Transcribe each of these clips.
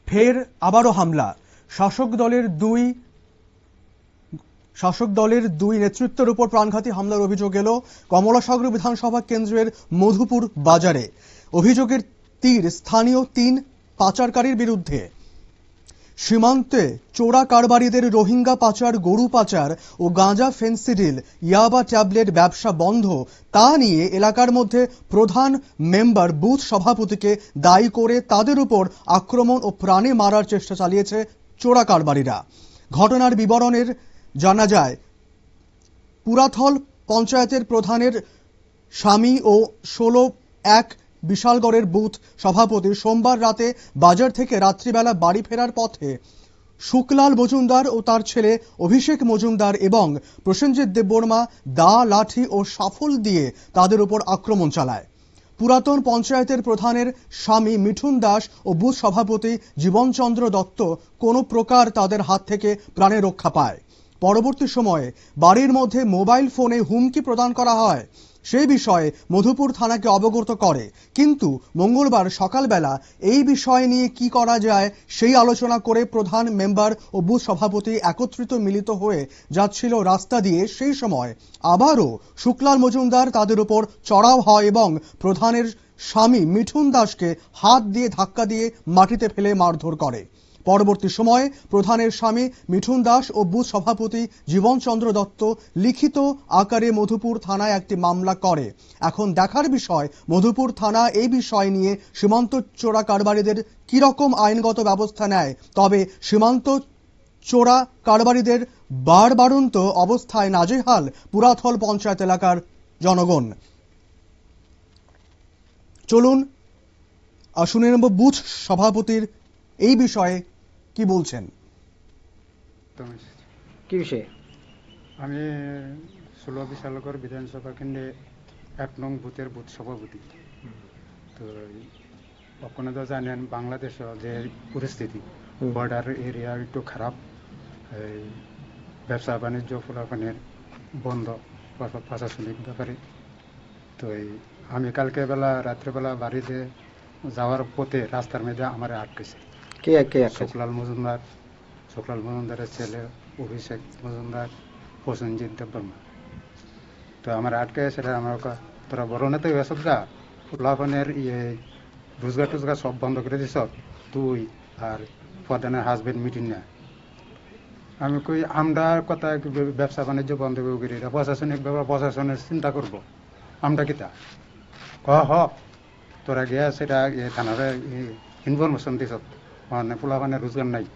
ফের আবারও হামলা। শাসক দলের দুই নেতৃত্বের উপর প্রাণঘাতী হামলার অভিযোগ এলো কমলাসাগর বিধানসভা কেন্দ্রের মধুপুর বাজারে। অভিযোগের তীর স্থানীয় 3 পাচারকারীর বিরুদ্ধে। সীমান্তে চোরা কারবারিদের রোহিঙ্গা পাচার, গরু পাচার ও গাঁজা, ফেন্সিডিল, ইয়াবা ট্যাবলেট ব্যবসা বন্ধ তা নিয়ে এলাকার মধ্যে প্রধান মেম্বার, বুথ সভাপতিকে দায়ী করে তাদের উপর আক্রমণ ও প্রাণে মারার চেষ্টা চালিয়েছে চোরা কারবারিরা। ঘটনার বিবরণের জানা যায়, পুরাথল পঞ্চায়েতের প্রধানের স্বামী ও 16-1 বিশালগড়ের বুথ সভাপতি সোমবার রাতে বাজার থেকে রাত্রিবেলা বাড়ি ফেরার পথে শুকলাল মজুমদার ও তার ছেলে অভিষেক মজুমদার এবং প্রসেনজিৎ দেববর্মা দা, লাঠি ও শাফল দিয়ে তাদের উপর আক্রমণ চালায়। পুরাতন পঞ্চায়েতের প্রধানের স্বামী মিঠুন দাস ও বুথ সভাপতি জীবনচন্দ্র দত্ত কোনো প্রকার তাদের হাত থেকে প্রাণে রক্ষা পায়। পরবর্তী সময়ে বাড়ির মধ্যে মোবাইল ফোনে হুমকি প্রদান করা হয়। সেই বিষয়ে মধুপুর থানাকে অবগত করে, কিন্তু মঙ্গলবার সকালবেলা এই বিষয় নিয়ে কি করা যায় সেই আলোচনা করে প্রধান মেম্বার ও বুথ সভাপতি একত্রিত মিলিত হয়ে যাচ্ছিল রাস্তা দিয়ে। সেই সময় আবারও শুকলাল মজুমদার তাদের উপর চড়াও হয় এবং প্রধানের স্বামী মিঠুন দাসকে হাত দিয়ে ধাক্কা দিয়ে মাটিতে ফেলে মারধর করে। পরবর্তী সময়ে প্রধানের স্বামী মিঠুন দাস ও বুথ সভাপতি জীবনচন্দ্র দত্ত লিখিত আকারে মধুপুর থানায় একটি মামলা করে। এখন দেখার বিষয় মধুপুর থানা এই বিষয় নিয়ে সীমান্ত চোরা কারবারিদের কিরকম আইনগত ব্যবস্থা নেয়। তবে সীমান্ত চোরা কারবারিদের বাড়বাড়ন্ত অবস্থায় নাজেহাল পুরাথল পঞ্চায়েত এলাকার জনগণ। চলুন শুনে নেব বুথ সভাপতির এই বিষয়ে কি বলছেন। কি বিষয়ে? আমি 16 বিশালগড় বিধানসভা কেন্দ্রে 1 নং বুথের বুথ সভাপতি। তো আপনারা তো জানেন বাংলাদেশের যে পরিস্থিতি, বর্ডার এরিয়া একটু খারাপ, ব্যবসা বাণিজ্য ফলাফলের বন্ধ প্রশাসনিক ব্যাপারে। তো আমি কালকে রাত্রেবেলা বাড়িতে যাওয়ার পথে রাস্তার মধ্যে আমার আটকেছে শুকলাল মজুমদারের ছেলে অভিষেক মজুমদার, প্রসেনজিৎ দেববর্মা। তো আমার আটকে সেটা আমার তোরা বড় নেতা এসব যা ফলাফলের রোজগার টোজগার সব বন্ধ করে দিস তুই আর প্রধানের হাজবেন্ড মিটিং না। আমি কই আমরা কথা ব্যবসা বাণিজ্য বন্ধ করি, প্রশাসনিক ব্যাপার প্রশাসনের চিন্তা করবো, আমরা কিতা হ তোরা গিয়া সেটা থানারে ইনফরমেশন দিস মানে পোলাপানের রোজগার নাই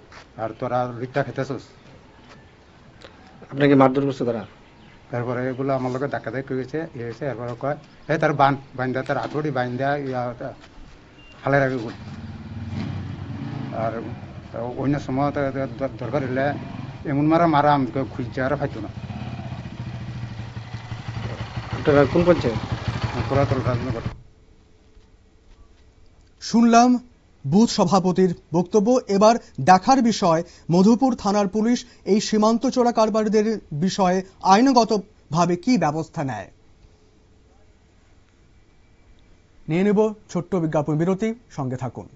আর তোরা রিক্তা খেতেছস। আপনাকে মারধর করছে তারা? তারপরে এগুলো আমার লোকের ধাক্কা ধাক্কি হয়েছে এরপরে কয় তার বান্ধা তার আঠুরি বান্ধা ফালে রাখে গুলি। আর অন্য সময় দরকার হলে এমন মারা আমি খুঁজছে আর ফাইতো না। আপনারা কোন পঞ্চায়েত? পুরাতন রাজনগর। শুনলাম বুথ সভাপতির বক্তব্য। এবার দেখার বিষয় মধুপুর থানার পুলিশ এই সীমান্ত চোরা কারবারিদের বিষয়ে আইনগতভাবে কি ব্যবস্থা নেয়। নিয়ে নেব ছোট্ট বিজ্ঞাপন বিরতি, সঙ্গে থাকুন।